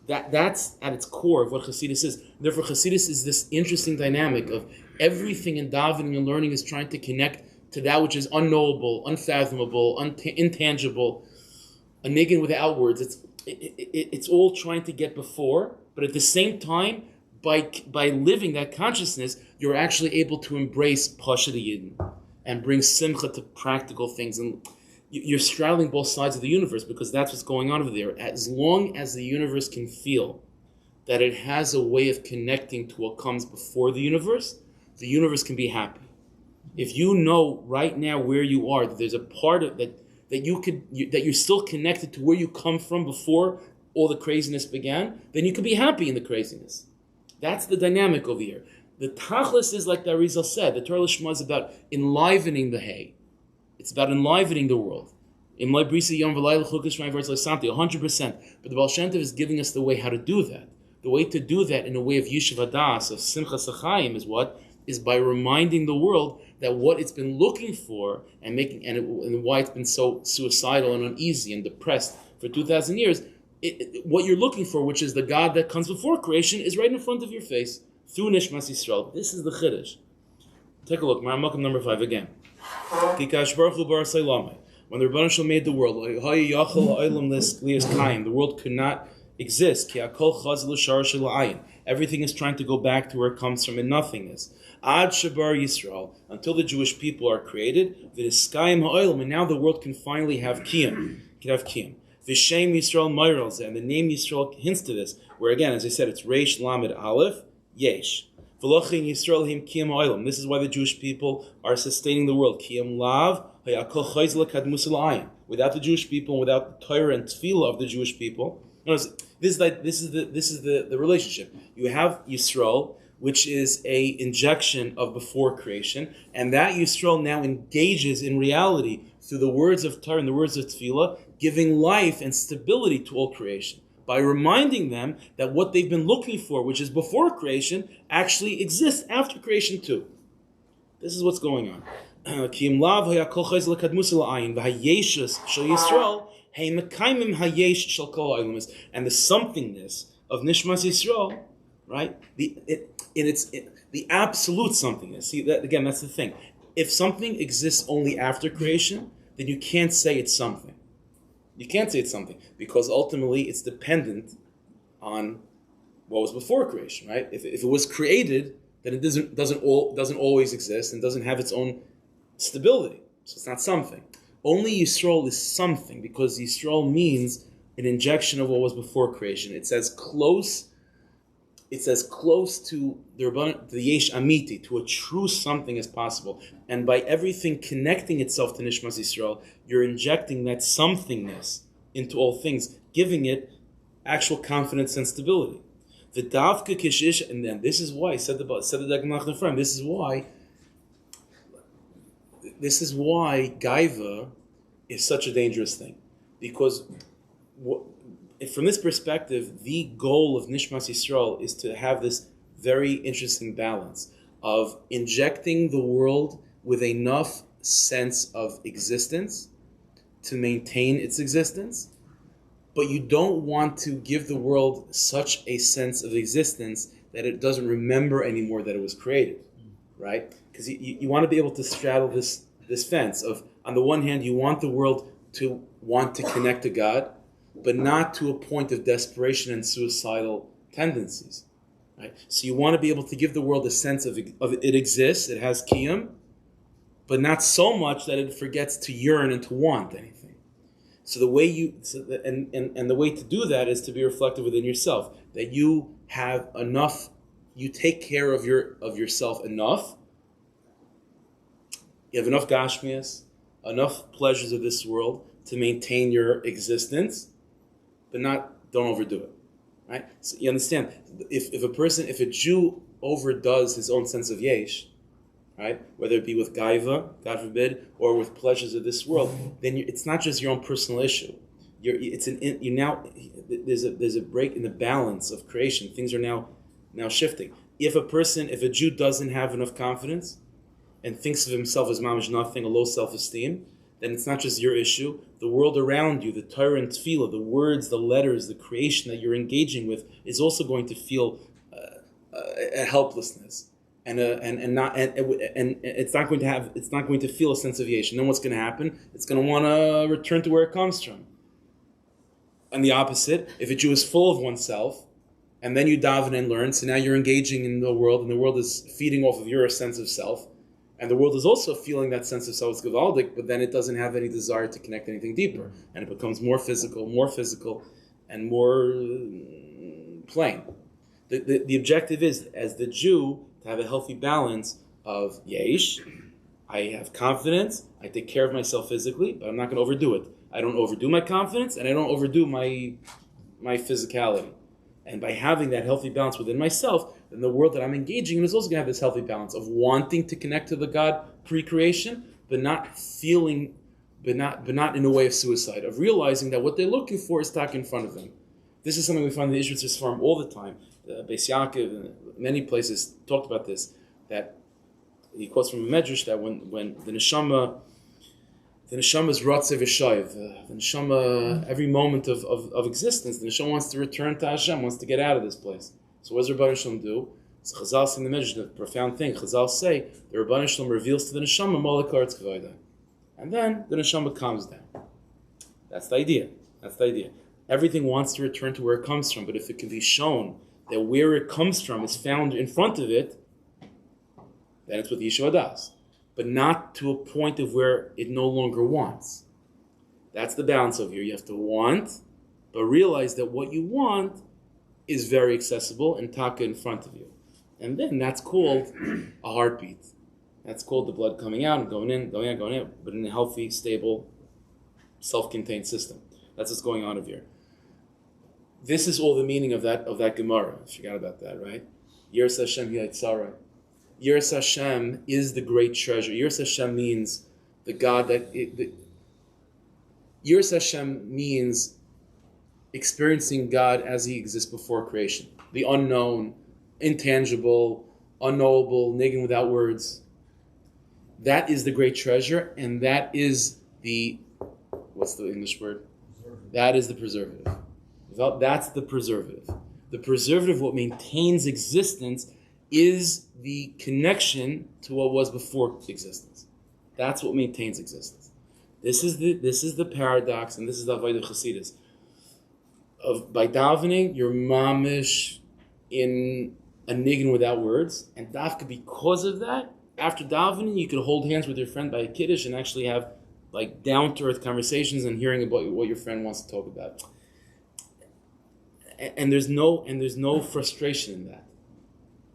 That's at its core of what Chassidus is. Therefore, Chassidus is this interesting dynamic of everything in davening and learning is trying to connect to that which is unknowable, unfathomable, intangible, a niggin without words. It's all trying to get before, but at the same time, by living that consciousness, you're actually able to embrace Pasha Yidden and bring simcha to practical things. And you're straddling both sides of the universe because that's what's going on over there. As long as the universe can feel that it has a way of connecting to what comes before the universe can be happy. If you know right now where you are, that there's a part of that you're still connected to where you come from before all the craziness began, then you can be happy in the craziness. That's the dynamic over here. The tachlis is like the Arizal said. The Torah Lishma is about enlivening the hay. It's about enlivening the world. 100%. But the Baal Shem Tov is giving us the way how to do that. The way to do that in a way of Yishuv Hadas, of Simchas Achayim, is what? Is by reminding the world that what it's been looking for and why it's been so suicidal and uneasy and depressed for 2,000 years, what you're looking for, which is the God that comes before creation, is right in front of your face through Nishmas Yisrael. This is the Chiddush. Take a look, Maram number 5 again. When the Rebbeinu Shalom made the world, the world could not exists. Everything is trying to go back to where it comes from in nothingness. Ad Shabar Yisrael, until the Jewish people are created, and now the world can finally have Kiyam. Vishem Yisrael Mayralze, and the name Yisrael hints to this, where again, as I said, it's Reish Lamed Aleph, Yesh. V'lochin Yisrael him Kiyam Oilam. This is why the Jewish people are sustaining the world. Kiyam Lav, Hayakol Chayzla Kadmus L'Ayin. Without the Jewish people, without the Torah and Tefillah of the Jewish people, notice, this is the relationship. You have Yisrael, which is a injection of before creation, and that Yisrael now engages in reality through the words of Torah and the words of Tefillah, giving life and stability to all creation by reminding them that what they've been looking for, which is before creation, actually exists after creation too. This is what's going on. And the somethingness of Nishmas Yisrael, right? The absolute somethingness. See, that again, that's the thing. If something exists only after creation, then you can't say it's something. You can't say it's something because ultimately it's dependent on what was before creation, right? If it was created, then it doesn't always exist and doesn't have its own stability. So it's not something. Only Yisrael is something because Yisrael means an injection of what was before creation. It's as close to the Yesh Amiti, to a true something as possible. And by everything connecting itself to Nishmas Yisrael, you're injecting that somethingness into all things, giving it actual confidence and stability. The Davka Kishish, and then this is why, said the Dagamach Nefram, this is why Gaiva is such a dangerous thing. Because from this perspective, the goal of Nishmas Yisrael is to have this very interesting balance of injecting the world with enough sense of existence to maintain its existence, but you don't want to give the world such a sense of existence that it doesn't remember anymore that it was created, right? Because you want to be able to straddle this fence of, on the one hand, you want the world to want to connect to God, but not to a point of desperation and suicidal tendencies, right? So you want to be able to give the world a sense of it exists, it has kiyum, but not so much that it forgets to yearn and to want anything. So the way the way to do that is to be reflective within yourself, that you have enough, you take care of yourself enough. You have enough gashmias, enough pleasures of this world to maintain your existence, but don't overdo it, right? So you understand, if a Jew overdoes his own sense of yesh, right, whether it be with gaiva, God forbid, or with pleasures of this world, then it's not just your own personal issue. There's a break in the balance of creation. Things are now shifting. If a Jew doesn't have enough confidence and thinks of himself as mamish nothing, a low self-esteem, then it's not just your issue. The world around you, the Torah and Tefillah, the words, the letters, the creation that you're engaging with is also going to feel a helplessness, and it's not going to feel a sense of yesh. And then what's going to happen? It's going to want to return to where it comes from. And the opposite, if a Jew is full of oneself, and then you daven and learn, so now you're engaging in the world, and the world is feeding off of your sense of self. And the world is also feeling that sense of self gavaldik, but then it doesn't have any desire to connect anything deeper. And it becomes more physical, and more plain. The objective is, as the Jew, to have a healthy balance of yesh, I have confidence, I take care of myself physically, but I'm not going to overdo it. I don't overdo my confidence, and I don't overdo my physicality. And by having that healthy balance within myself, then the world that I'm engaging in is also going to have this healthy balance of wanting to connect to the God pre-creation, but not in a way of suicide, of realizing that what they're looking for is stuck in front of them. This is something we find in the Ishmael's farm all the time. Beis Yaakov, many places talked about this, that he quotes from a medrash that when the neshama is Ratzev Yeshayev. The neshama, every moment of existence, the neshama wants to return to Hashem, wants to get out of this place. So what does Rabban Shalom do? So Chazal say in the Medrash, the profound thing, Chazal say, the Rabban Shalom reveals to the neshama, Malak Aretz Kavayda. And then the neshama calms down. That's the idea. Everything wants to return to where it comes from, but if it can be shown that where it comes from is found in front of it, then it's what Yeshua does. But not to a point of where it no longer wants. That's the balance over here. You have to want, but realize that what you want is very accessible and taka in front of you. And then that's called a heartbeat. That's called the blood coming out and going in, going out, going in, but in a healthy, stable, self-contained system. That's what's going on over here. This is all the meaning of that Gemara. I forgot about that, right? Yiras Hashem Yitzara. Yiras Hashem is the great treasure. Yiras Hashem means the God that... Yiras Hashem means experiencing God as He exists before creation. The unknown, intangible, unknowable, niggin without words. That is the great treasure, and that is the... What's the English word? That is the preservative. That's the preservative. The preservative, what maintains existence, is the connection to what was before existence. That's what maintains existence. This is the paradox, and this is the Avodah Chasidus. By davening, you're mamish in a niggin without words, and dafka because of that, after davening, you could hold hands with your friend by a kiddush and actually have like down-to-earth conversations and hearing about what your friend wants to talk about. And there's no frustration in that.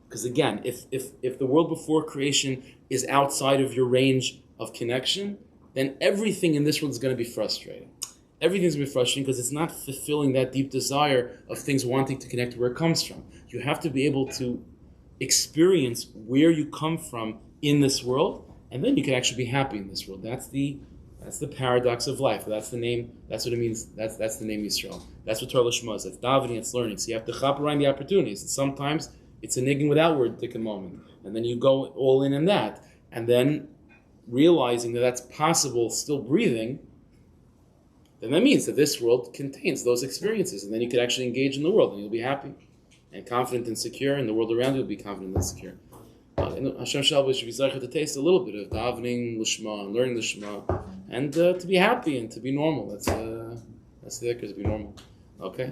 Because again, if the world before creation is outside of your range of connection, then everything in this world is going to be frustrating. Everything's going to be frustrating because it's not fulfilling that deep desire of things wanting to connect to where it comes from. You have to be able to experience where you come from in this world, and then you can actually be happy in this world. That's the paradox of life. That's the name. That's what it means. That's the name Yisrael. That's what Torah Lishma is. It's davening. It's learning. So you have to chop around the opportunities. And sometimes it's a niggin without word, take a moment, and then you go all in that, and then realizing that that's possible, still breathing. Then that means that this world contains those experiences, and then you could actually engage in the world, and you'll be happy and confident and secure, and the world around you will be confident and secure. Hashem Shalom should be zeicher to taste a little bit of davening Lishma and learning Lishma, and to be happy and to be normal. That's the idea, to be normal. Okay,